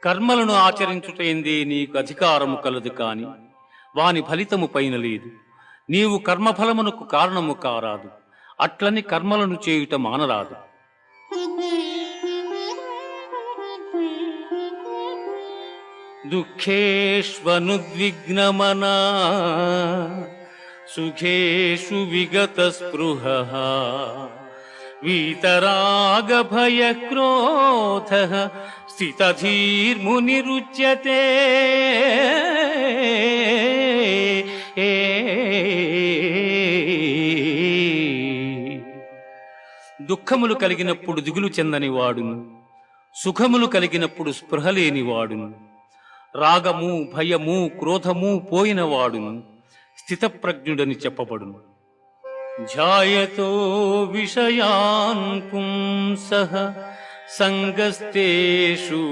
కర్మలను ఆచరించుటైందే నీకు అధికారము కలదు కాని వాని ఫలితము పైన లేదు. నీవు కర్మఫలమునకు కారణము కారాదు, అట్లని కర్మలను చేయుట మానరాదు. దుఃఖేష్వనుద్విగ్నమనా సుఖేషు విగత స్పృహ వీతరాగ భయ క్రోధ స్థితధీర్మునిరుచ్యతే. దుఃఖములు కలిగినప్పుడు దిగులు చెందని వాడును, సుఖములు కలిగినప్పుడు స్పృహ లేని వాడును, రాగము భయము క్రోధము పోయిన వాడును స్థితప్రజ్ఞుడని చెప్పబడును. ధ్యాయతో విషయాన్ పుంసః సంగస్తేషు